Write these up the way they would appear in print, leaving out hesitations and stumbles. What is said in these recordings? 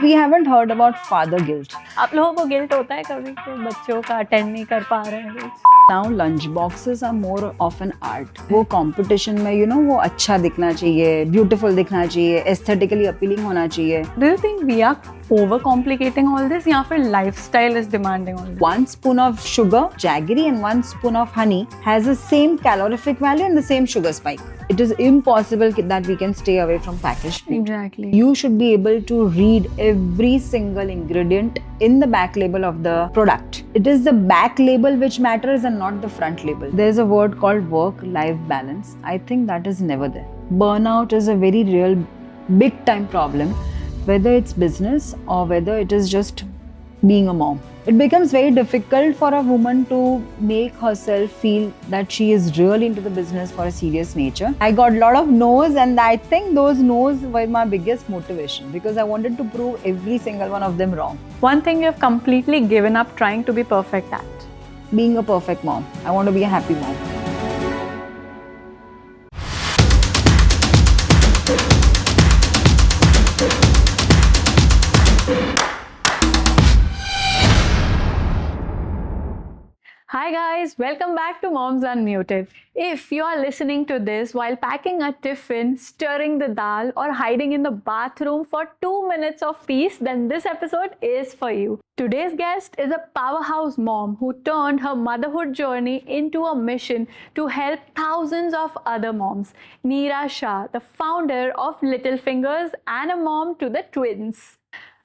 We haven't heard about father guilt. आप लोगों को गिल्ट होता है कभी कि बच्चों का अटेंड नहीं कर पा रहे हैं कुछ? Now lunch boxes are more of an art. वो competition में वो अच्छा दिखना चाहिए, beautiful दिखना चाहिए, aesthetically appealing होना चाहिए. Do you think we are overcomplicating all this या फिर lifestyle is demanding all this? 1 spoon of sugar, jaggery, and 1 spoon of honey has the same calorific value and the same sugar spike. It is impossible that we can stay away from packaged food. Exactly. You should be able to read every single ingredient in the back label of the product. It is the back label which matters and not the front label. There's a word called work-life balance. I think that is never there. Burnout is a very real, big-time problem, whether it's business or whether it is just being a mom. It becomes very difficult for a woman to make herself feel that she is really into the business for a serious nature. I got a lot of no's, and I think those no's were my biggest motivation because I wanted to prove every single one of them wrong. One thing you have completely given up trying to be perfect at. Being a perfect mom. I want to be a happy mom. Hi guys, welcome back to Moms Unmuted. If you are listening to this while packing a tiffin, stirring the dal, or hiding in the bathroom for 2 minutes of peace, then this episode is for you. Today's guest is a powerhouse mom who turned her motherhood journey into a mission to help thousands of other moms. Nira Shah, the founder of Little Fingers and a mom to the twins.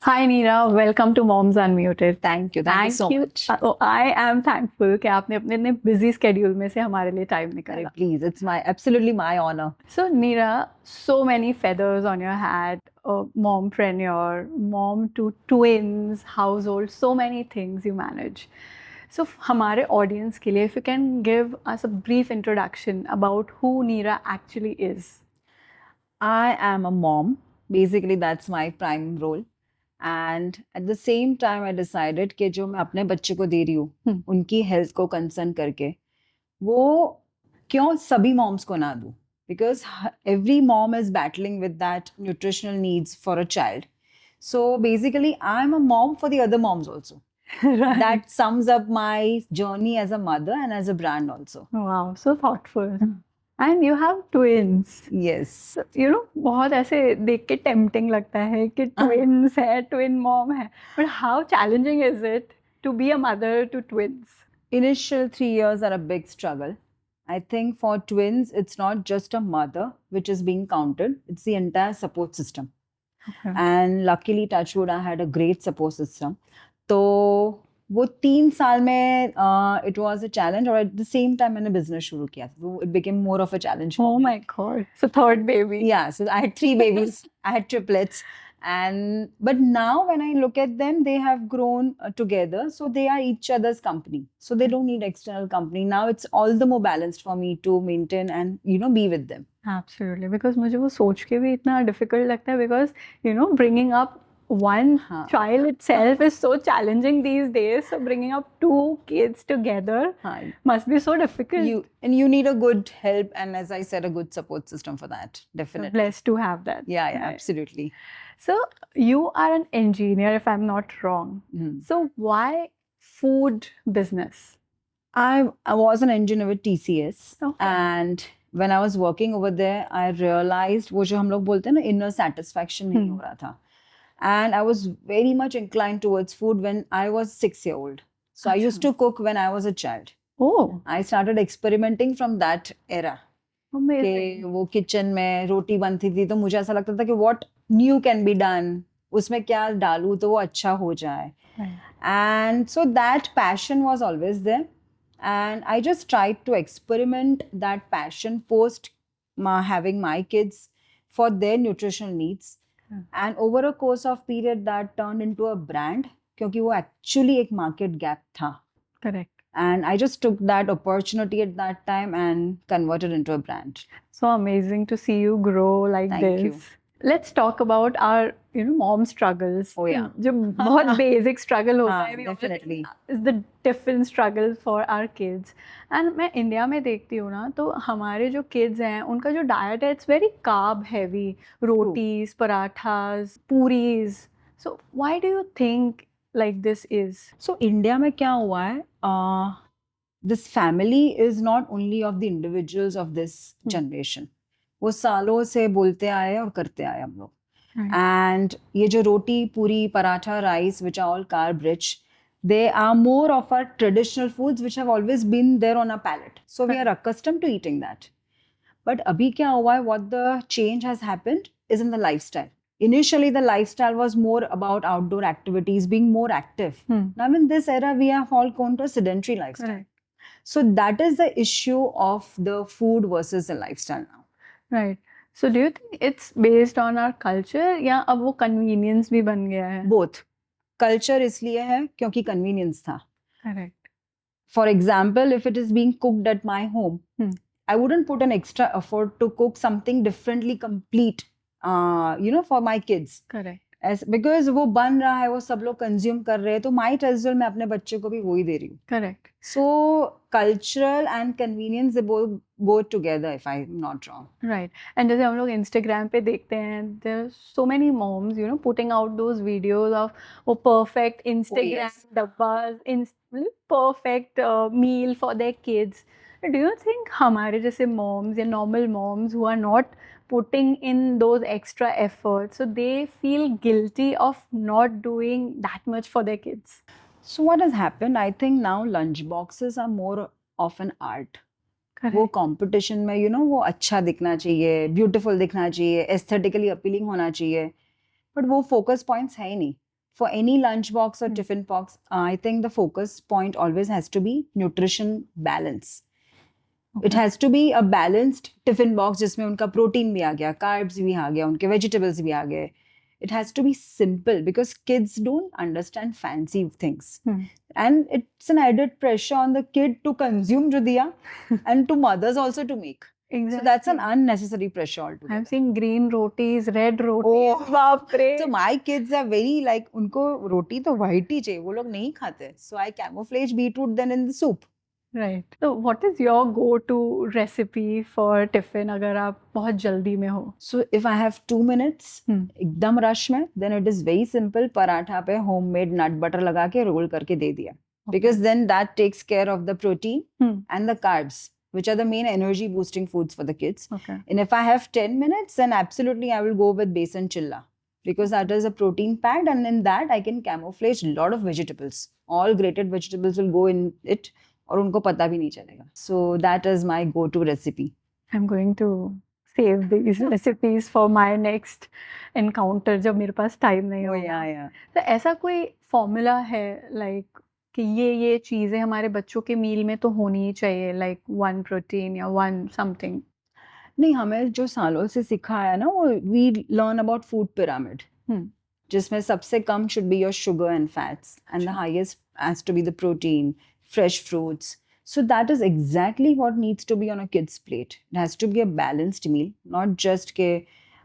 Hi Nira, welcome to Moms Unmuted. Thank you. Thank you so much. I am thankful कि आपने अपने इतने busy schedule में से हमारे लिए time निकाला. Please, it's absolutely my honor. So Nira, so many feathers on your hat, mompreneur, mom to twins, household, so many things you manage. So हमारे audience के लिए, if you can give us a brief introduction about who Nira actually is. I am a mom. Basically, that's my prime role. And at the same time, I decided कि जो मैं अपने बच्चे को दे रही हूँ, उनकी हेल्थ को कंसर्न करके, वो क्यों सभी मॉम्स को ना दूँ? Because every mom is battling with that nutritional needs for a child. So basically, I'm a mom for the other moms also. Right. That sums up my journey as a mother and as a brand also. Wow, so thoughtful. And you have twins. Yes. You know, बहुत ऐसे देख के tempting लगता है कि twins है, twin mom है. But how challenging is it to be a mother to twins? Initial 3 years are a big struggle. I think for twins, it's not just a mother which is being counted. It's the entire support system. Okay. And luckily, touch wood, I had a great support system. तो वो 3 साल में it was a challenge, or at the same time मैंने business शुरू किया. So it became more of a challenge. Oh my God. So third baby. Yeah, so I had 3 babies. I had triplets. But now when I look at them, they have grown together. So they are each other's company. So they don't need external company. Now it's all the more balanced for me to maintain and, be with them. Absolutely. Because मुझे वो सोच के भी इतना difficult लगता है because, bringing up one child itself is so challenging these days. So bringing up 2 kids together must be so difficult. You need a good help and, as I said, a good support system for that. Definitely. So blessed to have that. Yeah, absolutely. So you are an engineer, if I'm not wrong. Mm-hmm. So why food business? I was an engineer with TCS. Okay. And when I was working over there, I realized वो जो हम लोग बोलते हैं ना, inner satisfaction नहीं हो रहा था. And I was very much inclined towards food when I was 6-year-old. So I used to cook when I was a child. Oh. I started experimenting from that era. Amazing. कि वो kitchen में रोटी बनती थी तो मुझे ऐसा लगता था कि what new can be done, उसमें क्या डालूं तो वो अच्छा हो जाए. And so that passion was always there. And I just tried to experiment that passion post having my kids for their nutritional needs. And over a course of period that turned into a brand क्योंकि वो actually एक market gap था. Correct. And I just took that opportunity at that time and converted into a brand. So amazing to see you grow like Thank this. you. Let's talk about our, mom struggles. Oh yeah. जो बहुत basic struggle होता है. Definitely. Is the different struggle for our kids. And मैं India में देखती हूँ ना तो हमारे जो kids हैं उनका जो diet है it's very carb heavy. Rotis, parathas, puris. So why do you think like this is? So India में क्या हुआ है? This family is not only of the individuals of this generation. वो सालों से बोलते आए और करते आए हम लोग. And ये जो रोटी, पूरी, paratha, rice, which are all carb rich, they are more of our traditional foods which have always been there on our palate. So we are accustomed to eating that. But अभी क्या हुआ है? What the change has happened is in the lifestyle. Initially, the lifestyle was more about outdoor activities, being more active. Now, in this era, we have all gone to a sedentary lifestyle. Right. So that is the issue of the food versus the lifestyle now. Right. So do you think it's based on our culture या अब वो convenience भी बन गया है? Both. Culture इसलिए है क्योंकि convenience था. Correct. For example, if it is being cooked at my home, I wouldn't put an extra effort to cook something differently complete, for my kids. Correct. Because वो बन रहा है, वो सब लोग कंज्यूम कर रहे हैं, तो might as well मैं अपने बच्चे को भी वही दे रही हूँ. Correct. So cultural and convenience, they both go together, if I'm not wrong. Right. And जैसे हम लोग Instagram पे देखते हैं, there are so many moms, putting out those videos of वो perfect Instagram डब्बाs, perfect meal for their kids. Do you think हमारे जैसे moms या normal moms who are not putting in those extra efforts, so they feel guilty of not doing that much for their kids? So what has happened? I think now lunchboxes are more of an art. Correct. वो competition में वो अच्छा दिखना चाहिए, beautiful दिखना चाहिए, aesthetically appealing होना चाहिए, but वो focus points है ही नहीं. For any lunchbox or tiffin box, I think the focus point always has to be nutrition balance. Okay. It has to be a balanced tiffin box जिसमें उनका protein भी आ गया, carbs भी आ गया, उनके vegetables भी आ गए. It has to be simple because kids don't understand fancy things. And it's an added pressure on the kid to consume जो दिया and to mothers also to make. Exactly. So that's an unnecessary pressure altogether. I'm seeing green rotis, red rotis. Oh, बाप रे. So my kids are very like, उनको रोटी तो white ही चाहिए, वो लोग नहीं खाते. So I camouflage beetroot then in the soup. Right. So what is your go-to recipe for tiffin अगर आप बहुत जल्दी में हो? So if I have 2 minutes, एकदम rush में, then it is very simple. Paratha पे homemade nut butter लगा के roll करके दे दिया. Because then that takes care of the protein and the carbs, which are the main energy boosting foods for the kids. Okay. And if I have 10 minutes, then absolutely I will go with besan chilla. Because that is a protein packed, and in that I can camouflage a lot of vegetables. All grated vegetables will go in it. और उनको पता भी नहीं चलेगा. So that is my go-to recipe. I'm going to save these recipes for my next encounter जब मेरे पास time नहीं होगा. Yeah. तो ऐसा कोई formula है like कि ये चीज़ें हमारे बच्चों के मील में तो होनी ही चाहिए, like one protein या one something? नहीं, हमें जो सालों से सिखाया ना, वो we learn about food pyramid. जिसमें सबसे कम should be your sugar and fats, and the highest has to be the protein, fresh fruits. So that is exactly what needs to be on a kid's plate. It has to be a balanced meal, not just के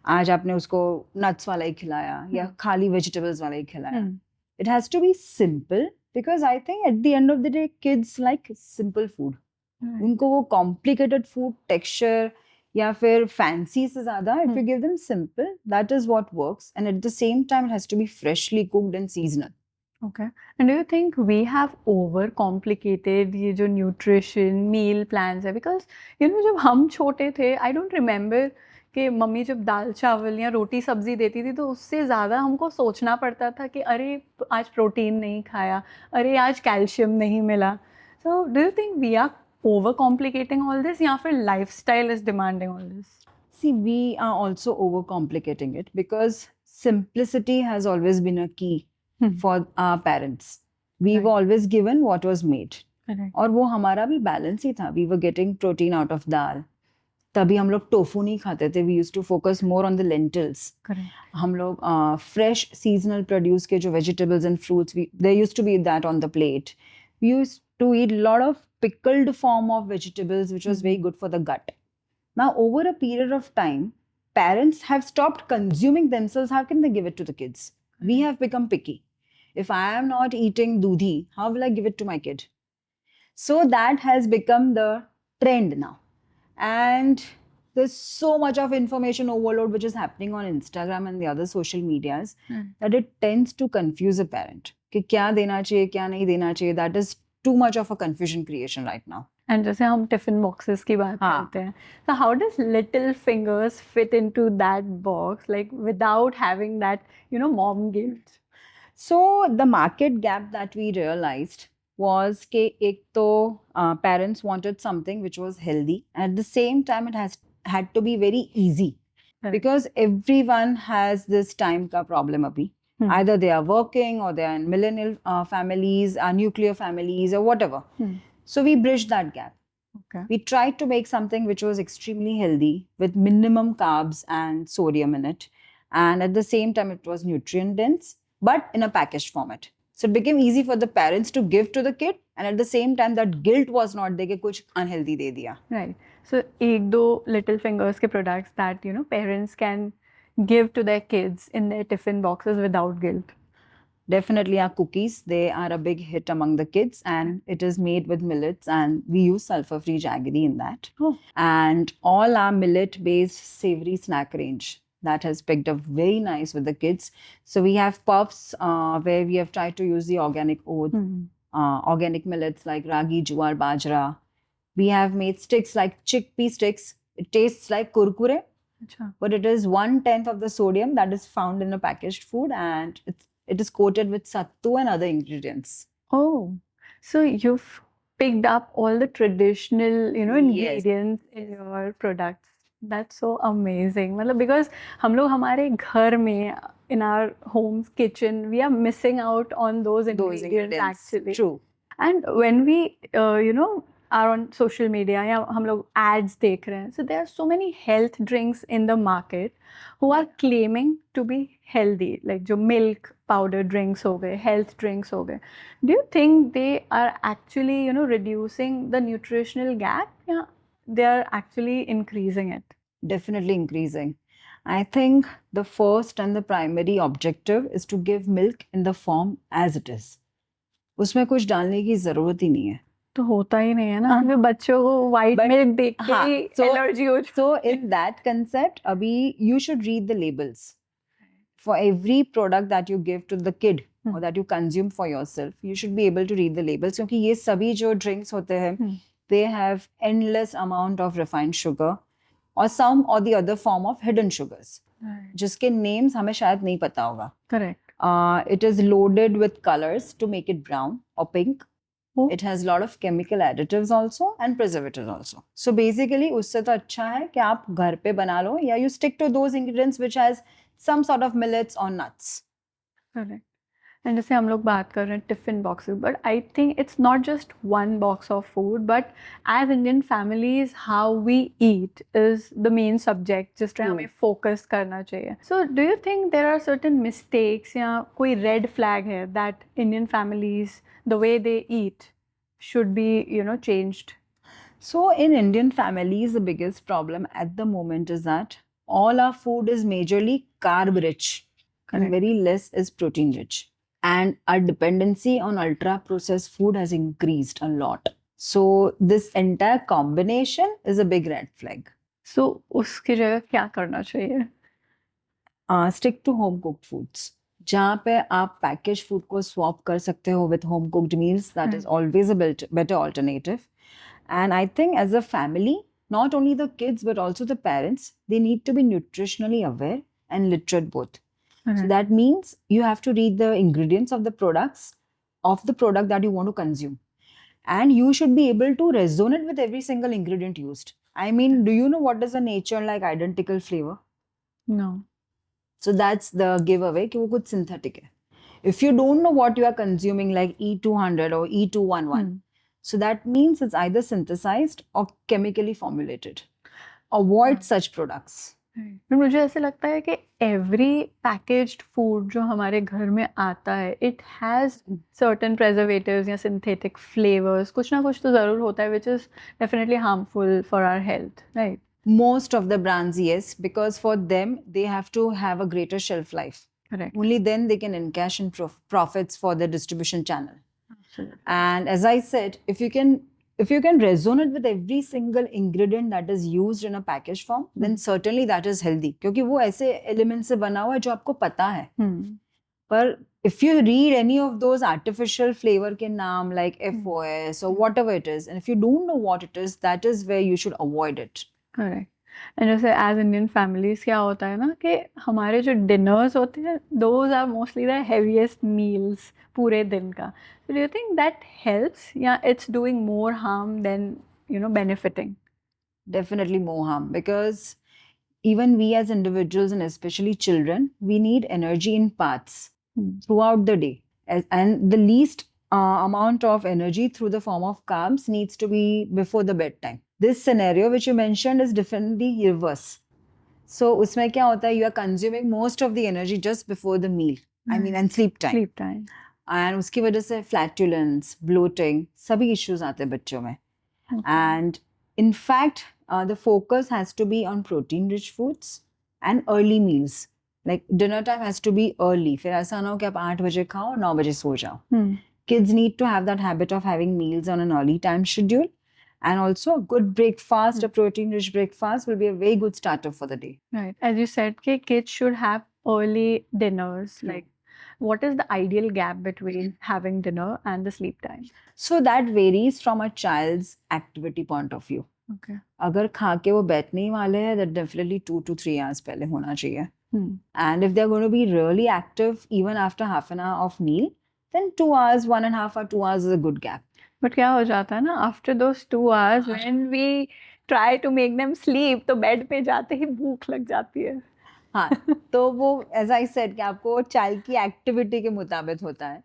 आज आपने उसको nuts वाला ही खिलाया या खाली vegetables वाला ही खिलाया. It has to be simple because I think at the end of the day, kids like simple food. उनको वो complicated food texture या फिर fancy से ज़्यादा, if you give them simple, that is what works. And at the same time, it has to be freshly cooked and seasonal. Okay. And do you think we have overcomplicated ये जो nutrition meal plans है? Because जब हम छोटे थे, I don't remember कि mummy जब दाल चावल या रोटी सब्जी देती थी तो उससे ज़्यादा हमको सोचना पड़ता था कि अरे आज प्रोटीन नहीं खाया, अरे आज कैल्शियम नहीं मिला. So do you think we are overcomplicating all this या फिर lifestyle is demanding all this? See, we are also overcomplicating it because simplicity has always been a key for our parents. We were always given what was made. Correct. और वो हमारा भी balance ही था. We were getting protein out of dal. तभी हम लोग tofu नहीं खाते थे. We used to focus more on the lentils. Correct. हम लोग fresh seasonal produce के जो vegetables and fruits, there used to be that on the plate. We used to eat a lot of pickled form of vegetables, which was very good for the gut. Now, over a period of time, parents have stopped consuming themselves. How can they give it to the kids? We have become picky. If I am not eating doodhi, how will I give it to my kid? So that has become the trend now. And there's so much of information overload which is happening on Instagram and the other social medias that it tends to confuse a parent. कि क्या देना चाहिए, क्या नहीं देना चाहिए. That is too much of a confusion creation right now. And जैसे हम टिफिन बॉक्सेस की बात करते हैं, so how does little fingers fit into that box, like without having that, mom guilt? So the market gap that we realized was कि एक तो parents wanted something which was healthy, and at the same time it had to be very easy. Correct. Because everyone has this time ka problem abhi. Either they are working or they are in millennial families, nuclear families, or whatever. So we bridged that gap. Okay. We tried to make something which was extremely healthy with minimum carbs and sodium in it. And at the same time, it was nutrient dense, but in a packaged format. So it became easy for the parents to give to the kid. And at the same time, that guilt was not there कि कुछ unhealthy दे दिया. Right. So एक दो little fingers के products that, parents can give to their kids in their tiffin boxes without guilt. Definitely our cookies. They are a big hit among the kids, and it is made with millets, and we use sulfur-free jaggery in that. Oh. And all our millet-based savory snack range that has picked up very nice with the kids. So we have puffs where we have tried to use the organic oats, organic millets like ragi, jowar, bajra. We have made sticks like chickpea sticks. It tastes like kurkure, but it is 1/10 of the sodium that is found in a packaged food, and it is coated with sattu and other ingredients. Oh, so you've picked up all the traditional, ingredients in your products. That's so amazing. मतलब because हम लोग हमारे घर में in our homes kitchen we are missing out on those ingredients actually. True. And when we are on social media या हम लोग ads देख रहे हैं, so there are so many health drinks in the market who are claiming to be healthy, like जो milk powder drinks हो गए, health drinks हो गए. Do you think they are actually reducing the nutritional gap? Yeah, they are actually increasing it. Definitely increasing. I think the first and the primary objective is to give milk in the form as it is. उसमें कुछ डालने की जरूरत ही नहीं है. तो होता ही नहीं है ना, क्योंकि बच्चों को white milk देख के ही allergy हो. So in that concept, अभी you should read the labels. For every product that you give to the kid or that you consume for yourself, you should be able to read the labels. क्योंकि ये सभी जो drinks होते हैं, they have endless amount of refined sugar or some or the other form of hidden sugars, जिसके names हमें शायद नहीं पता होगा. Correct. It is loaded with colors to make it brown or pink. It has a lot of chemical additives also and preservatives also. So basically, उससे तो अच्छा है कि आप घर पे बना लो या you stick to those ingredients which has some sort of millets or nuts. Correct. And जैसे हम लोग बात कर रहे हैं tiffin boxes, but I think it's not just one box of food, but as Indian families, how we eat is the main subject जिस पर हमें focus करना चाहिए. So do you think there are certain mistakes या कोई red flag है that Indian families, the way they eat, should be changed? So in Indian families, the biggest problem at the moment is that all our food is majorly carb rich and very less is protein rich. And our dependency on ultra processed food has increased a lot. So this entire combination is a big red flag. So उसकी जगह क्या करना चाहिए? Stick to home cooked foods. जहाँ पे आप packaged food को swap कर सकते हो with home cooked meals, that is always a better alternative. And I think as a family, not only the kids but also the parents, they need to be nutritionally aware and literate both. So that means you have to read the ingredients of the products of the product that you want to consume. And you should be able to resonate with every single ingredient used. I mean, do you know what is the nature like identical flavor? No. So that's the giveaway कि वो कुछ synthetic है. If you don't know what you are consuming like E200 or E211, so that means it's either synthesized or chemically formulated. Avoid such products. मुझे ऐसे लगता है कि every packaged food जो हमारे घर में आता है, it has certain preservatives या synthetic flavors, कुछ ना कुछ तो ज़रूर होता है, which is definitely harmful for our health, right? Most of the brands, yes, because for them, they have to have a greater shelf life. Correct. Only then they can encash in profits for the distribution channel. Absolutely. And as I said, if you can if you can resonate with every single ingredient that is used in a packaged form, then certainly that is healthy. क्योंकि वो ऐसे element से बना हुआ है जो आपको पता है. पर if you read any of those artificial flavor के नाम like FOS or whatever it is, and if you don't know what it is, that is where you should avoid it. Correct. And जैसे as Indian families क्या होता है ना कि हमारे जो dinners होते हैं, those are mostly the heaviest meals पूरे दिन का. So do you think that helps? Yeah, it's doing more harm than benefiting. Definitely more harm, because even we as individuals and especially children, we need energy in parts throughout the day. And the least amount of energy through the form of carbs needs to be before the bedtime. This scenario which you mentioned is definitely reverse. So usme kya hota hai, you are consuming most of the energy just before the meal. I mean, and sleep time. Sleep time. And उसकी वजह से flatulence, bloating, सभी issues आते हैं बच्चों में. And in fact, the focus has to be on protein-rich foods and early meals. Like dinner time has to be early. फिर ऐसा ना हो कि आप 8 बजे खाओ, 9 बजे सो जाओ. Kids need to have that habit of having meals on an early time schedule. And also a good breakfast, a protein-rich breakfast will be a very good starter for the day. Right. As you said, kids should have early dinners. Like, what is the ideal gap between having dinner and the sleep time? So that varies from a child's activity point of view. Okay. अगर खा के वो बैठने ही वाले हैं, that definitely 2 to 3 hours पहले होना चाहिए. And if they're going to be really active even after half an hour of meal, then 2 hours, 1.5 or 2 hours is a good gap. But क्या हो जाता है ना, after those 2 hours, when we try to make them sleep, तो bed पे जाते ही भूख लग जाती है. हाँ, तो वो as I said कि आपको child की activity के मुताबिक होता है.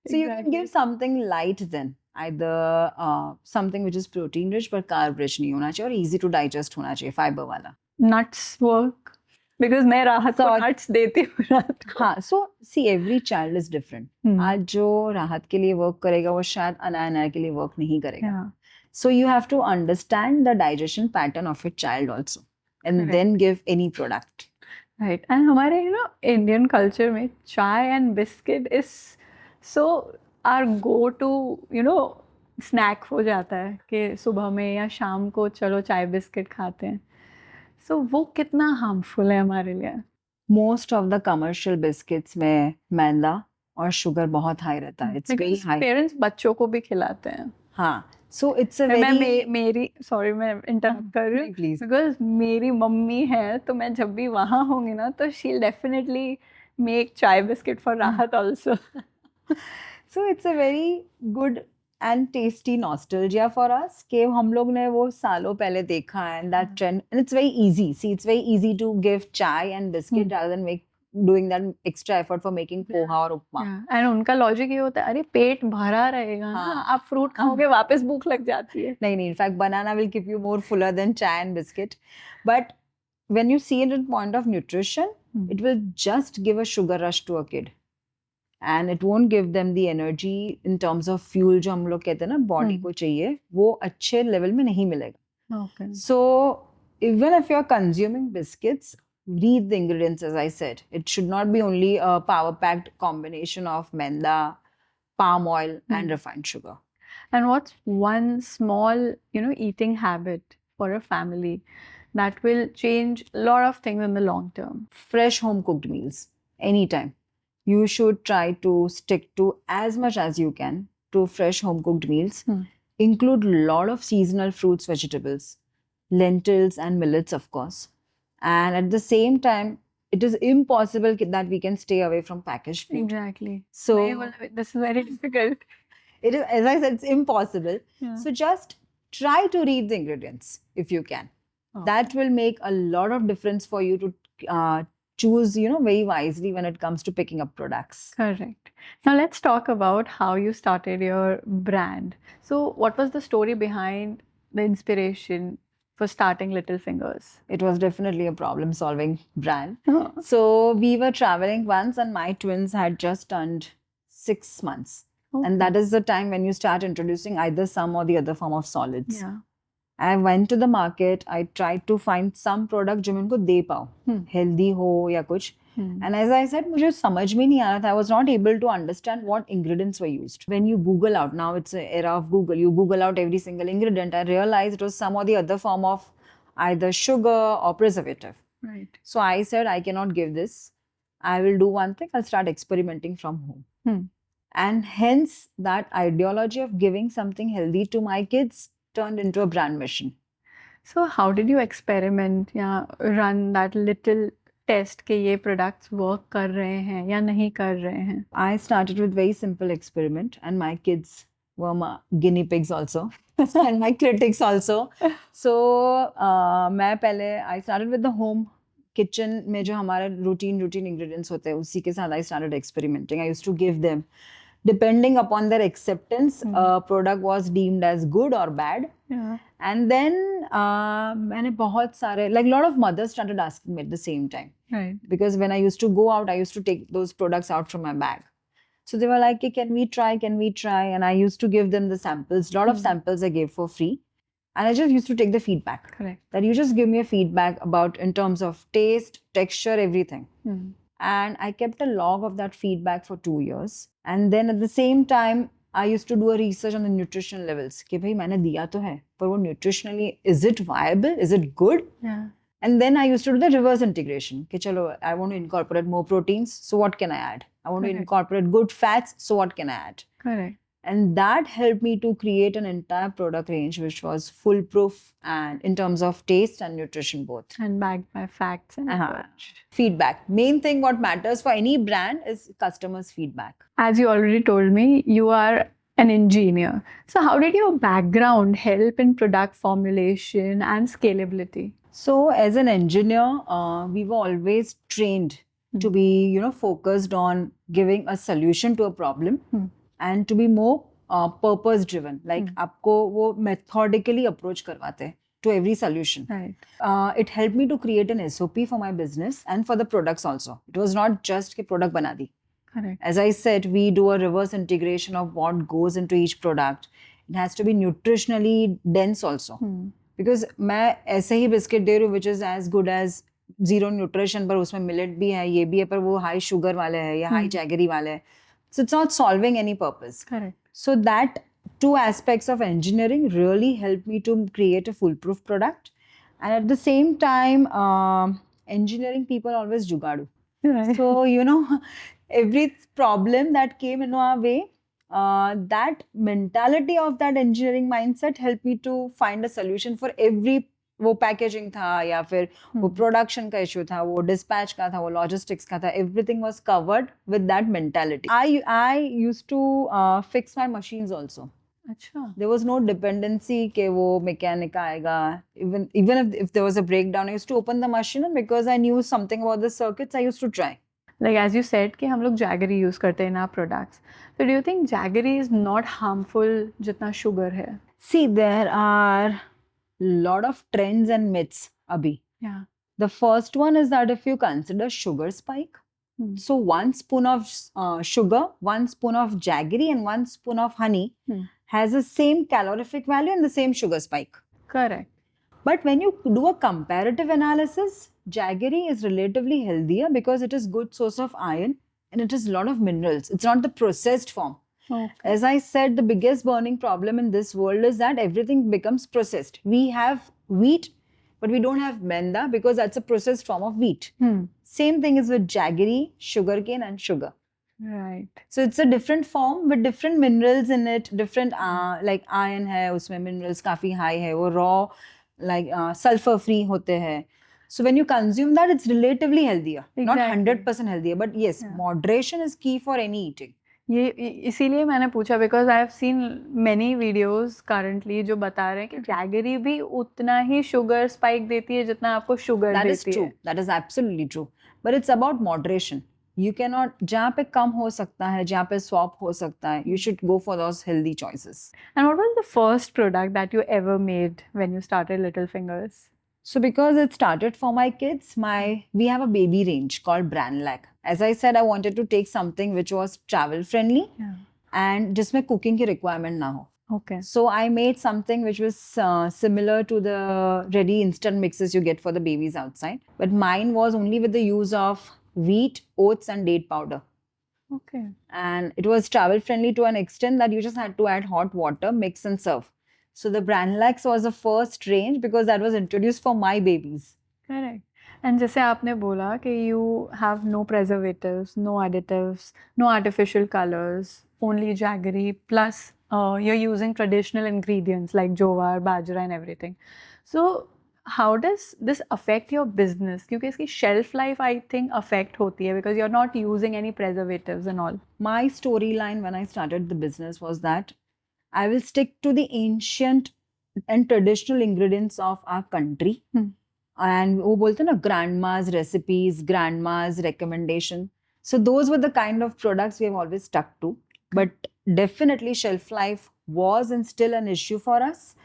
So you can give something light then, either something which is protein rich but carb rich नहीं होना चाहिए और easy to digest होना चाहिए, fiber वाला. Nuts work. Because मैं राहत को nuts देती हूँ रात को. हाँ, so see, every child is different. आज जो राहत के लिए work करेगा वो शायद अनार के लिए work नहीं करेगा. So you have to understand the digestion pattern of your child also, and then give any product. Right. And हमारे Indian culture में chai and biscuit is so our go-to snack हो जाता है कि सुबह में या शाम को चलो चाय बिस्किट खाते हैं. So वो कितना harmful है हमारे लिए? Most of the commercial biscuits में मैदा और sugar बहुत high रहता है. It's very high. Parents बच्चों को भी खिलाते हैं. हाँ. So it's a very. मेरी sorry मैं interrupt कर रही हूँ. Please. Because मेरी मम्मी है तो मैं जब भी वहाँ होंगी ना तो she'll definitely make chai biscuit for Rahat also. So it's a very good and tasty nostalgia for us कि हम लोग ने वो सालों पहले देखा है, and that trend, and it's very easy. See, it's very easy to give chai and biscuit rather than doing that extra effort for making poha और उपमा. And उनका logic ये होता है, अरे पेट भरा रहेगा ना, आप fruit खाओगे वापस भूख लग जाती है. नहीं, in fact banana will keep you more fuller than chai and biscuit. But when you see it in point of nutrition, it will just give a sugar rush to a kid. And it won't give them the energy in terms of fuel जो हम लोग कहते हैं ना body को चाहिए, वो अच्छे level में नहीं मिलेगा. Okay. So even if you're consuming biscuits, read the ingredients as I said. It should not be only a power-packed combination of maida, palm oil and refined sugar. And what's one small, eating habit for a family that will change a lot of things in the long term? Fresh home-cooked meals, anytime. You should try to stick to as much as you can to fresh home-cooked meals. Include a lot of seasonal fruits, vegetables, lentils and millets, of course. And at the same time, it is impossible that we can stay away from packaged food. Exactly. So this is very difficult. It is, as I said, it's impossible. So just try to read the ingredients if you can. That will make a lot of difference for you to choose, very wisely when it comes to picking up products. Correct. Now let's talk about how you started your brand. So what was the story behind the inspiration for starting Little Fingers? It was definitely a problem-solving brand. So we were traveling once and my twins had just turned 6 months. And that is the time when you start introducing either some or the other form of solids. Yeah. I went to the market. I tried to find some product जो मैं उनको दे पाऊँ, healthy हो या कुछ. And as I said, मुझे समझ में नहीं आ रहा था. I was not able to understand what ingredients were used. When you Google out, now it's an era of Google, you Google out every single ingredient. I realized it was some or the other form of either sugar or preservative. Right. So I said, I cannot give this. I will do one thing. I'll start experimenting from home. And hence that ideology of giving something healthy to my kids turned into a brand mission. So how did you experiment या run that little test कि ये products work कर रहे हैं या नहीं कर रहे हैं? I started with very simple experiment and my kids were my guinea pigs also and my critics also. So मैं पहले I started with the home kitchen में जो हमारे routine ingredients होते हैं उसी के साथ I started experimenting. I used to give them. Depending upon their acceptance, a product was deemed as good or bad. Yeah. And then मैंने बहुत सारे, like a lot of mothers started asking me at the same time. Right. Because when I used to go out, I used to take those products out from my bag. So they were like, hey, can we try? And I used to give them the samples. A lot of samples I gave for free. And I just used to take the feedback. Correct. That you just give me a feedback about in terms of taste, texture, everything. And I kept a log of that feedback for 2 years. And then at the same time, I used to do a research on the nutrition levels. कि भाई मैंने दिया तो है, पर वो nutritionally, is it viable? Is it good? Yeah. And then I used to do the reverse integration. कि चलो, I want to incorporate more proteins, so what can I add? I want to incorporate good fats, so what can I add? Correct. And that helped me to create an entire product range which was foolproof and in terms of taste and nutrition both. And backed by facts and research. Feedback. Main thing what matters for any brand is customers' feedback. As you already told me, you are an engineer. So how did your background help in product formulation and scalability? So as an engineer, we were always trained to be, focused on giving a solution to a problem. And to be more purpose driven, like आपको वो methodically approach करवाते हैं to every solution. Right. It helped me to create an SOP for my business and for the products also. It was not just कि product बना दी. Correct. As I said, we do a reverse integration of what goes into each product. It has to be nutritionally dense also. Because मैं ऐसे ही biscuit दे रही हूँ which is as good as zero nutrition, पर उसमें millet भी है, ये भी है, पर वो high sugar वाले है या high jaggery वाले है. So it's not solving any purpose. Correct. So that two aspects of engineering really helped me to create a foolproof product. And at the same time, engineering people always jugadu. Right. So, every problem that came in our way, that mentality of that engineering mindset helped me to find a solution for every वो packaging था या फिर वो production का issue था, वो dispatch का था, वो लॉजिस्टिक्स का था, everything was covered with that mentality. I used to fix my machines also. अच्छा. देयर वाज नो डिपेंडेंसी कि वो मैकेनिक आएगा. Even if there was a breakdown, I used to open the machine and because I knew something about the circuits, I used to try. Like as you said कि हम लोग jaggery use करते हैं in our products. So do you think jaggery is not harmful जितना sugar है? See, there are lot of trends and myths abhi. Yeah. The first one is that if you consider sugar spike, so 1 spoon of sugar, 1 spoon of jaggery and 1 spoon of honey has the same calorific value and the same sugar spike. Correct. But when you do a comparative analysis, jaggery is relatively healthier because it is good source of iron and it has a lot of minerals. It's not the processed form. Okay. As I said, the biggest burning problem in this world is that everything becomes processed. We have wheat, but we don't have maida because that's a processed form of wheat. Same thing is with jaggery, sugarcane and sugar. Right. So it's a different form with different minerals in it, different like iron hai, usme minerals काफी high hai, वो raw like sulfur free होते हैं. So when you consume that, it's relatively healthier. Not 100% healthier, but yes, moderation is key for any eating. ये इसीलिए मैंने पूछा because I have seen many videos currently जो बता रहे हैं कि जैगरी भी उतना ही sugar spike देती है जितना आपको sugar That देती is true. है. That is absolutely true. But it's about moderation. You cannot, जहाँ पे कम हो सकता है, जहाँ पे swap हो सकता है, you should go for those healthy choices. And what was the first product that you ever made when you started Little Fingers? So because it started for my kids, we have a baby range called Brand Lag. As I said, I wanted to take something which was travel friendly and जिसमें cooking की requirement ना हो. Okay. So I made something which was similar to the ready instant mixes you get for the babies outside. But mine was only with the use of wheat, oats, and date powder. Okay. And it was travel friendly to an extent that you just had to add hot water, mix and serve. So the Brandlax was the first range because that was introduced for my babies. Correct. And जैसे आपने बोला कि you have no preservatives, no additives, no artificial colors, only jaggery, plus you're using traditional ingredients like jowar, bajra and everything. So how does this affect your business? क्योंकि इसकी shelf life I think affect होती है because you're not using any preservatives and all. My storyline when I started the business was that I will stick to the ancient and traditional ingredients of our country. And वो बोलते हैं ना grandma's recipes, grandma's recommendation. So those were the kind of products we have always stuck to. But definitely shelf life was and still an issue for us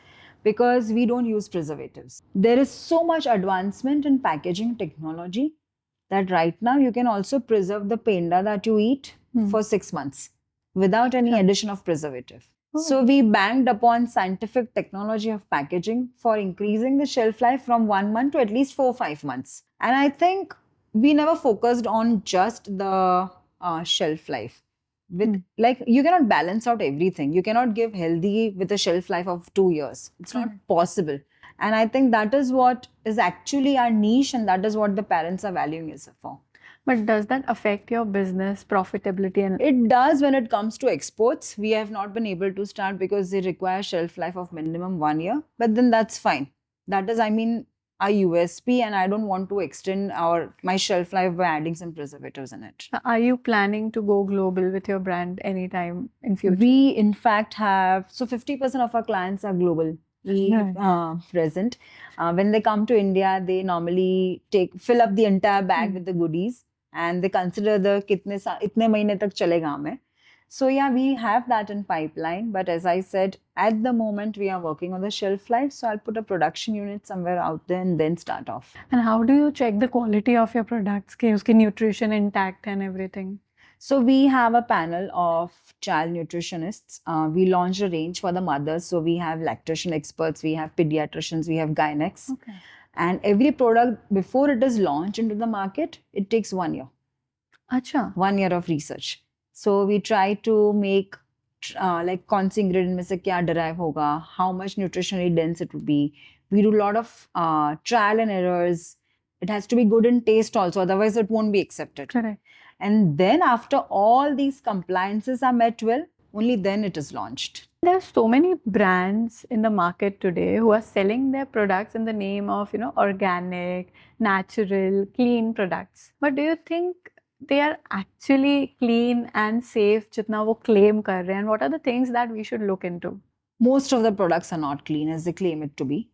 because we don't use preservatives. There is so much advancement in packaging technology that right now you can also preserve the penda that you eat for 6 months without any addition of preservative. So we banked upon scientific technology of packaging for increasing the shelf life from 1 month to at least 4-5 months. And I think we never focused on just the shelf life. With like you cannot balance out everything. You cannot give healthy with a shelf life of 2 years. It's not possible. And I think that is what is actually our niche, and that is what the parents are valuing it for. But does that affect your business profitability? And it does when it comes to exports. We have not been able to start because they require shelf life of minimum 1 year. But then that's fine. That is, I mean, our USP, and I don't want to extend my shelf life by adding some preservatives in it. Are you planning to go global with your brand anytime in future? We, in fact, have 50% of our clients are global. Present. When they come to India, they normally fill up the entire bag with the goodies. And they consider the itne mahine tak chalega hame. So yeah, we have that in pipeline. But as I said, at the moment we are working on the shelf life. So I'll put a production unit somewhere out there and then start off. And how do you check the quality of your products? Ki uski nutrition intact and everything? So we have a panel of child nutritionists. We launched a range for the mothers. So we have lactation experts, we have pediatricians, we have gynecs. Okay. And every product, before it is launched into the market, it takes 1 year. Acha. 1 year of research. So we try to make like kaun se ingredient mein se kya derive hoga, how much nutritionally dense it would be. We do a lot of trial and errors. It has to be good in taste also, otherwise it won't be accepted. Correct. And then after all these compliances are met well, only then it is launched. There are so many brands in the market today who are selling their products in the name of, organic, natural, clean products. But do you think they are actually clean and safe jitna wo claim kar rahe hain? And what are the things that we should look into? Most of the products are not clean as they claim it to be.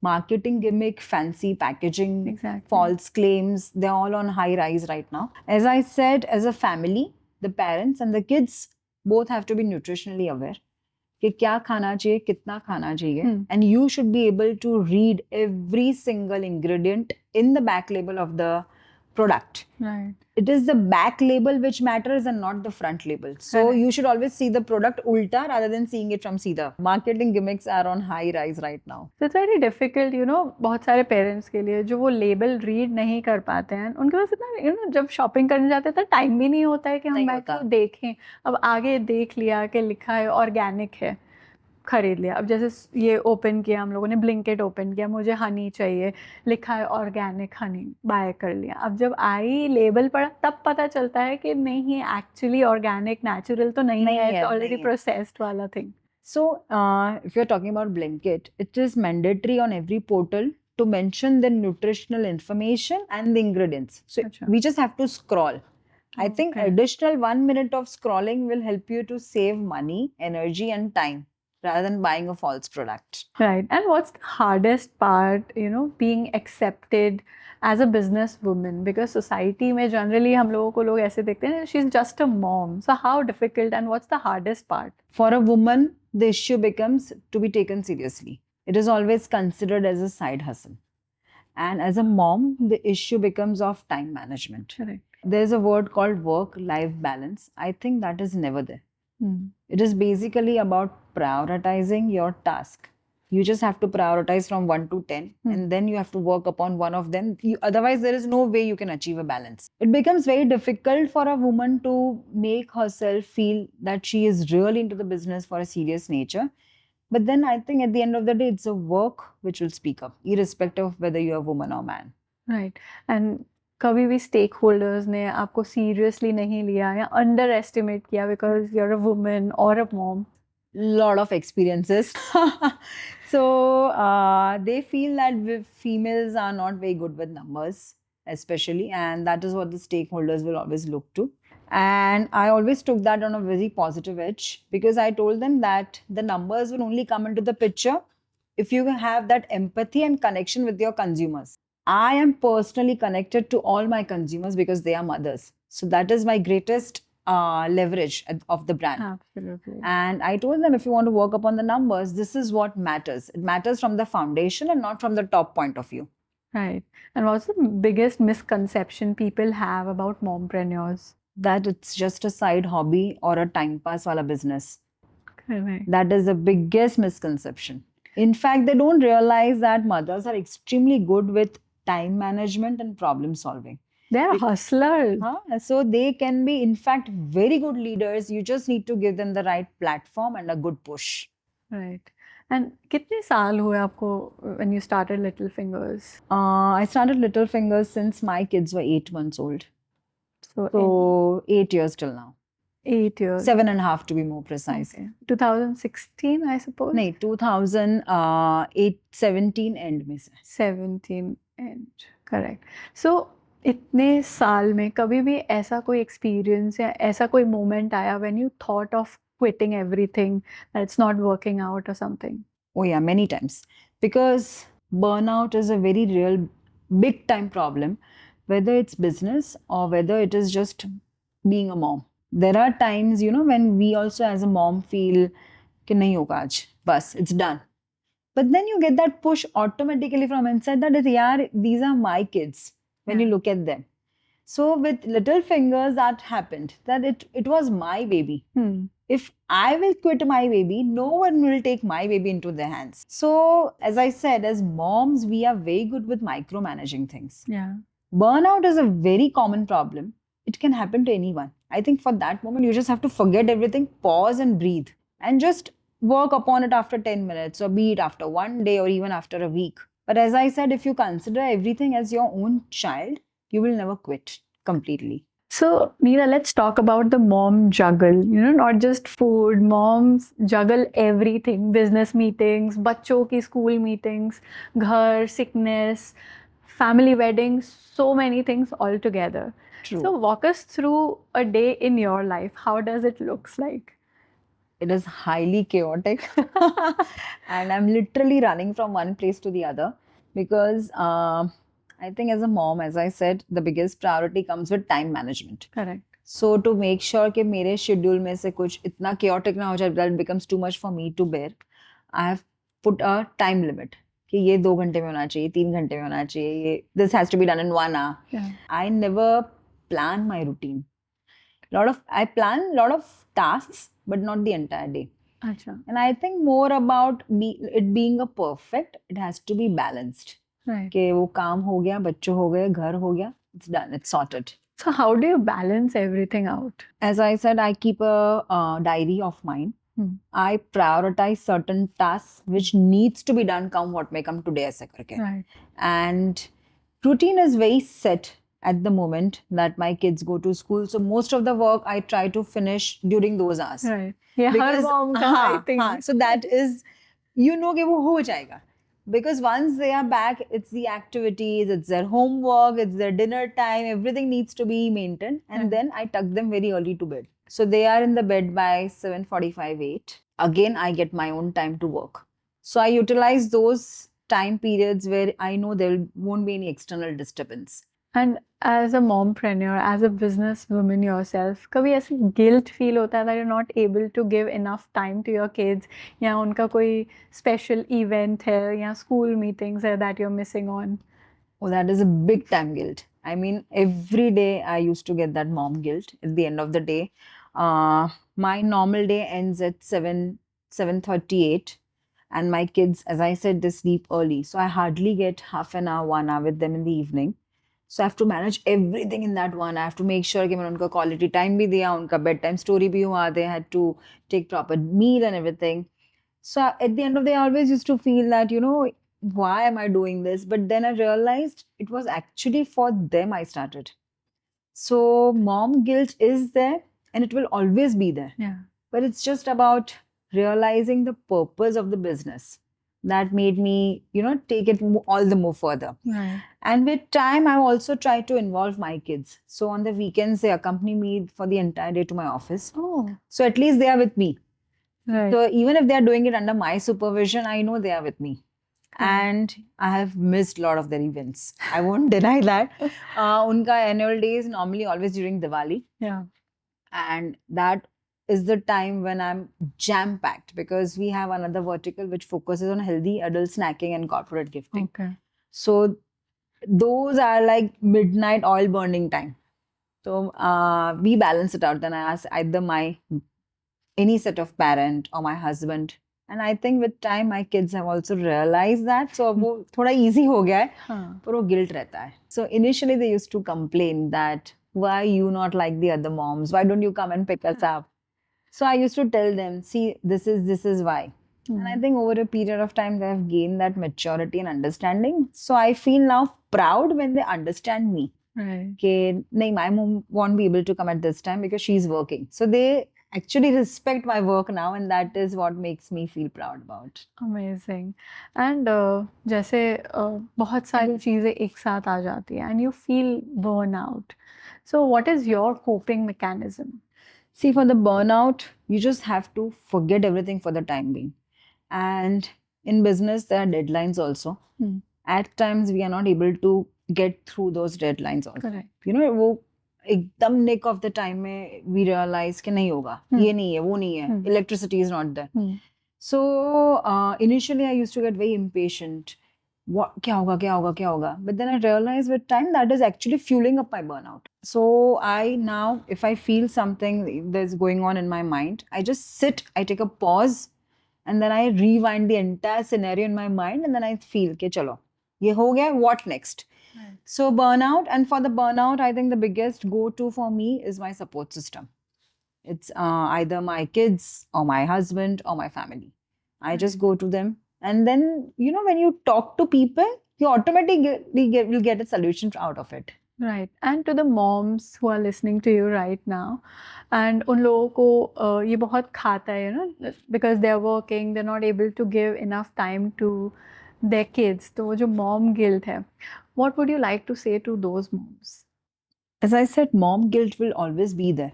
Marketing gimmick, fancy packaging, false claims, they're all on high rise right now. As I said, as a family, the parents and the kids both have to be nutritionally aware कि क्या खाना चाहिए, कितना खाना चाहिए, and you should be able to read every single ingredient in the back label of the product. Right. It is the back label which matters and not the front label. So you should always see the product ulta rather than seeing it from सीधा. Marketing gimmicks are on high rise right now. So it's very difficult, बहुत सारे parents के लिए जो वो label read नहीं कर पाते हैं, उनके पास इतना जब shopping करने जाते हैं तो टाइम भी नहीं होता है कि हम बैठ के देखें. अब आगे देख लिया कि लिखा है ऑर्गेनिक है, खरीद लिया. अब जैसे ये ओपन किया हम लोगों ने, ब्लिंकेट ओपन किया, मुझे हनी चाहिए, लिखा है ऑर्गेनिक हनी, बाय कर लिया. अब जब आई लेबल पढ़ा तब पता चलता है कि नहीं ये एक्चुअली ऑर्गेनिक नेचुरल तो नहीं है, ऑलरेडी प्रोसेस्ड वाला thing. So if you're talking about Blinkit, it is mandatory on every portal to mention the nutritional information and the ingredients. So we just have to scroll. I think additional 1 minute of scrolling will help you to save money, energy and time, rather than buying a false product. Right. And what's the hardest part, being accepted as a business woman? Because society mein generally hum logo ko log aise dekhte hain, she's just a mom. So how difficult and what's the hardest part? For a woman, the issue becomes to be taken seriously. It is always considered as a side hustle. And as a mom, the issue becomes of time management. Correct. There's a word called work-life balance. I think that is never there. It is basically about prioritizing your task. You just have to prioritize from 1 to 10, and then you have to work upon one of them. Otherwise, there is no way you can achieve a balance. It becomes very difficult for a woman to make herself feel that she is really into the business for a serious nature. But then I think at the end of the day, it's a work which will speak up, irrespective of whether you're a woman or man. Right. And कभी भी stakeholders ने आपको seriously नहीं लिया या underestimate किया because you're a woman or a mom? Lot of experiences. So they feel that females are not very good with numbers, especially, and that is what the stakeholders will always look to. And I always took that on a very positive edge, because I told them that the numbers will only come into the picture if you have that empathy and connection with your consumers. I am personally connected to all my consumers because they are mothers. So that is my greatest leverage of the brand. Absolutely. And I told them, if you want to work upon the numbers, this is what matters. It matters from the foundation and not from the top point of view. Right. And what's the biggest misconception people have about mompreneurs? That it's just a side hobby or a time pass wala business. Correct. That is the biggest misconception. In fact, they don't realize that mothers are extremely good with time management and problem solving. They're hustlers. So they can be, in fact, very good leaders. You just need to give them the right platform and a good push. Right. And कितने साल हुए आपको when you started Little Fingers? I started Little Fingers since my kids were 8 months old. So 8 years till now. 8 years. 7.5 to be more precise. Okay. 2016, I suppose? No, 2017 end में से. 17 end. Correct. So इतने साल में कभी भी ऐसा कोई experience या ऐसा कोई moment आया when you thought of quitting everything, that it's not working out or something? Oh yeah, many times. Because burnout is a very real, big time problem, whether it's business or whether it is just being a mom. There are times, when we also as a mom feel कि नहीं होगा आज, बस, it's done. But then you get that push automatically from inside that is, yaar, these are my kids when you look at them. So with Little Fingers, that happened, that it was my baby. If I will quit my baby, no one will take my baby into their hands. So as I said, as moms, we are very good with micromanaging things. Yeah. Burnout is a very common problem. It can happen to anyone. I think for that moment, you just have to forget everything, pause and breathe, and just work upon it after 10 minutes, or be it after one day or even after a week. But as I said, if you consider everything as your own child, you will never quit completely. So, Nira, let's talk about the mom juggle. Not just food. Moms juggle everything. Business meetings, बच्चों की school meetings, घर, sickness, family weddings, so many things all together. True. So walk us through a day in your life. How does it looks like? It is highly chaotic. And I'm literally running from one place to the other because I think as a mom, as I said, the biggest priority comes with time management. Correct. So to make sure कि मेरे schedule में से कुछ इतना chaotic ना हो जाए that it becomes too much for me to bear, I have put a time limit. कि ये 2 घंटे में होना चाहिए, 3 घंटे में होना चाहिए, this has to be done in 1 hour. Yeah. I never plan my routine. I plan a lot of tasks, but not the entire day. Achha. And I think more about it being a perfect, it has to be balanced. Right. कि वो काम हो गया, बच्चों हो गए, घर हो गया, it's done, it's sorted. So how do you balance everything out? As I said, I keep a diary of mine. I prioritize certain tasks which needs to be done, come what may come today ऐसे करके. Right. And routine is very set at the moment that my kids go to school. So most of the work I try to finish during those hours. Right. Yeah, Because, her mom का I think. So that is, कि वो हो जाएगा. Because once they are back, it's the activities, it's their homework, it's their dinner time, everything needs to be maintained. And then I tuck them very early to bed. So they are in the bed by 7:45, 8. Again, I get my own time to work. So I utilize those time periods where I know there won't be any external disturbance. And as a mompreneur, as a businesswoman yourself, कभी ऐसे guilt feel होता है that you're not able to give enough time to your kids, या उनका कोई special event है, या school meetings है that you're missing on? Oh, that is a big time guilt. I mean, every day I used to get that mom guilt at the end of the day. My normal day ends at 7:38. And my kids, as I said, they sleep early. So I hardly get half an hour, 1 hour with them in the evening. So I have to manage everything in that one. I have to make sure कि मैंने उनको quality time भी दिया, उनका bedtime story भी हुआ. They had to take proper meal and everything. So at the end of the day, I always used to feel that, why am I doing this? But then I realized it was actually for them I started. So mom guilt is there and it will always be there. Yeah. But it's just about realizing the purpose of the business that made me, take it all the more further. Right. And with time, I've also tried to involve my kids. So on the weekends, they accompany me for the entire day to my office. Oh. So at least they are with me. Right. So even if they are doing it under my supervision, I know they are with me. And I have missed a lot of their events. I won't deny that. Unka annual day is normally always during Diwali. Yeah. And that is the time when I'm jam-packed because we have another vertical which focuses on healthy adult snacking and corporate gifting. Okay. So those are like midnight oil burning time. So we balance it out. Then I ask either any set of parent or my husband. And I think with time my kids have also realized that. So वो थोड़ा easy हो गया है, पर वो guilt रहता है. So initially they used to complain that why you not like the other moms? Why don't you come and pick us up? So I used to tell them, see, this is why. And I think over a period of time, they have gained that maturity and understanding. So I feel now proud when they understand me. Right. Okay, my mom won't be able to come at this time because she's working. So they actually respect my work now, and that is what makes me feel proud about. Amazing. And जैसे बहुत सारी चीज़ें एक साथ आ जाती हैं and you feel burnout. So what is your coping mechanism? See, for the burnout, you just have to forget everything for the time being. And in business, there are deadlines also. At times, we are not able to get through those deadlines also. Correct. वो एकदम nick of the time में we realize कि नहीं होगा, ये नहीं है, वो नहीं है, electricity is not there. So initially, I used to get very impatient. क्या होगा? But then I realized with time that is actually fueling up my burnout. So I now, if I feel something that's going on in my mind, I just sit, I take a pause, and then I rewind the entire scenario in my mind, and then I feel कि चलो ये हो गया, what next? Right. So burnout, and for the burnout, I think the biggest go-to for me is my support system. It's either my kids or my husband or my family. I just go to them. And then, when you talk to people, you automatically will get a solution out of it. Right. And to the moms who are listening to you right now, and उन लोगों को ये बहुत खाता है, because they're working, they're not able to give enough time to their kids. तो वो जो mom guilt है, what would you like to say to those moms? As I said, mom guilt will always be there.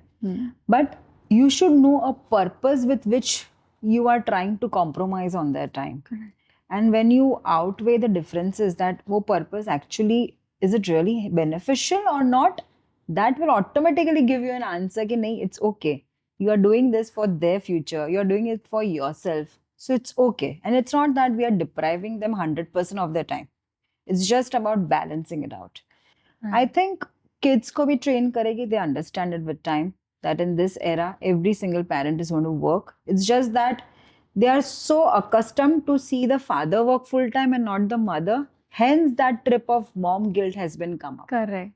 But you should know a purpose with which you are trying to compromise on their time. Correct. And when you outweigh the differences, that wo purpose actually, is it really beneficial or not? That will automatically give you an answer कि नहीं, it's okay. You are doing this for their future. You are doing it for yourself. So it's okay. And it's not that we are depriving them 100% of their time. It's just about balancing it out. I think kids ko bhi train karegi, they understand it with time. That in this era, every single parent is going to work. It's just that they are so accustomed to see the father work full time and not the mother. Hence, that trip of mom guilt has been come up. Correct.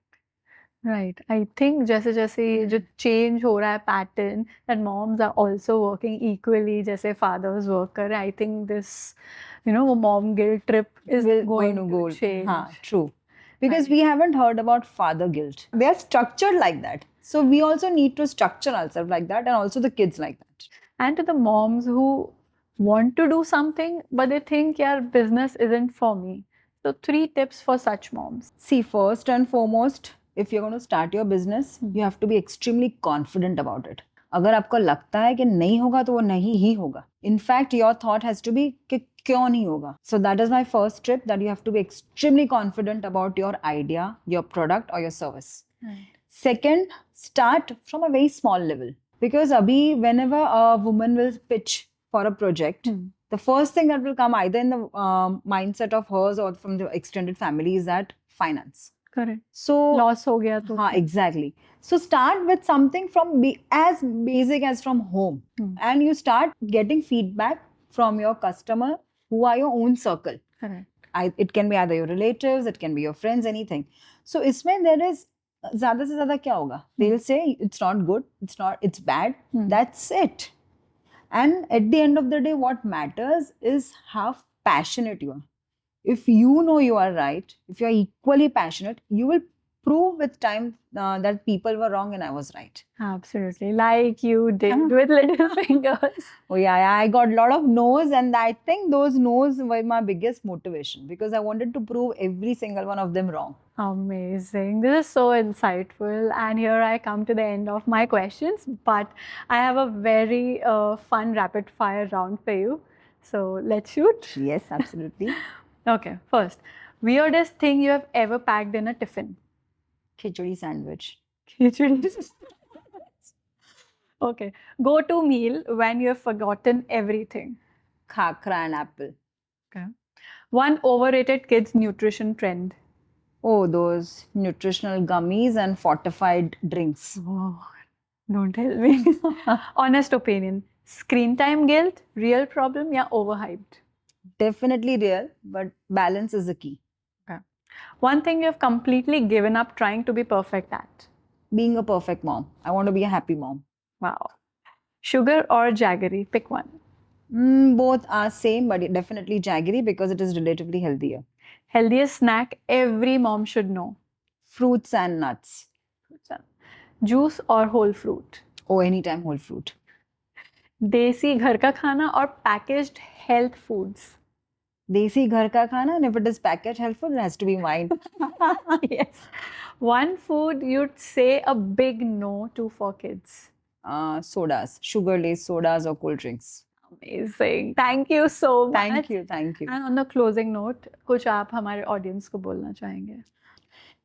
Right. I think जैसे ये जो change हो रहा है pattern, that moms are also working equally जैसे fathers work कर रहे हैं. I think this, mom guilt trip is going to change. True. Because we haven't heard about father guilt. They are structured like that. So we also need to structure ourselves like that, and also the kids like that. And to the moms who want to do something, but they think, yeah, business isn't for me. So 3 tips for such moms. See, first and foremost, if you're going to start your business, you have to be extremely confident about it. अगर आपको लगता है कि नहीं होगा तो वो नहीं ही होगा. In fact, your thought has to be कि क्यों नहीं होगा. So that is my first tip, that you have to be extremely confident about your idea, your product or your service. Right. Second, start from a very small level. Because abhi, whenever a woman will pitch for a project, the first thing that will come either in the mindset of hers or from the extended family is that finance. Correct. So loss ho gaya to. Exactly. So start with something from as basic as from home, and you start getting feedback from your customer who are your own circle. Correct. It can be either your relatives, it can be your friends, anything. So इसमें there is ज़्यादा से ज़्यादा क्या होगा? They'll say it's not good, it's bad. That's it. And at the end of the day, what matters is how passionate you are. If you know you are right, if you are equally passionate, you will prove with time that people were wrong and I was right. Absolutely. Like you did with little fingers. Oh yeah, I got a lot of no's, and I think those no's were my biggest motivation because I wanted to prove every single one of them wrong. Amazing. This is so insightful. And here I come to the end of my questions, but I have a very fun rapid fire round for you. So let's shoot. Yes, absolutely. Okay, first, weirdest thing you have ever packed in a tiffin? Khichdi sandwich. Khichdi. Okay, go-to meal when you have forgotten everything. Khakra and apple. Okay. One overrated kids nutrition trend. Oh, those nutritional gummies and fortified drinks. Oh, don't tell me. Honest opinion. Screen time guilt, real problem, ya overhyped? Definitely real, but balance is the key. Okay. One thing you have completely given up trying to be perfect at. Being a perfect mom. I want to be a happy mom. Wow. Sugar or jaggery? Pick one. Both are same, but definitely jaggery because it is relatively healthier. Healthiest snack every mom should know. Fruits and nuts. Juice or whole fruit? Oh, anytime whole fruit. Desi ghar ka khana or packaged health foods? Desi ghar ka khana, and if it is packaged health food, it has to be wine. Yes. One food you'd say a big no to for kids? Sodas, sugar-laced sodas or cold drinks. Amazing. Thank you so much. Thank you. And on the closing note, कुछ आप हमारे audience को बोलना चाहेंगे?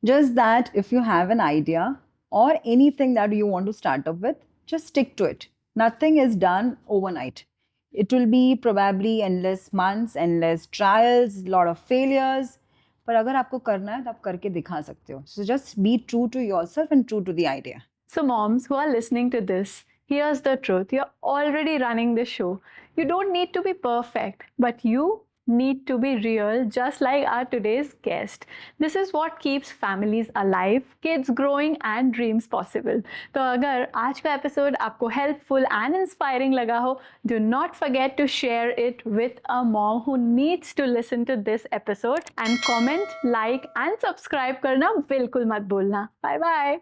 Just that if you have an idea or anything that you want to start up with, just stick to it. Nothing is done overnight. It will be probably endless months, endless trials, lot of failures. पर अगर आपको करना है तो आप करके दिखा सकते हो. So just be true to yourself and true to the idea. So moms who are listening to this, here's the truth. You're already running the show. You don't need to be perfect, but you need to be real, just like our today's guest. This is what keeps families alive, kids growing and dreams possible. तो अगर आज का episode आपको helpful and inspiring लगा हो, do not forget to share it with a mom who needs to listen to this episode and comment, like and subscribe करना बिल्कुल मत भूलना. Bye bye.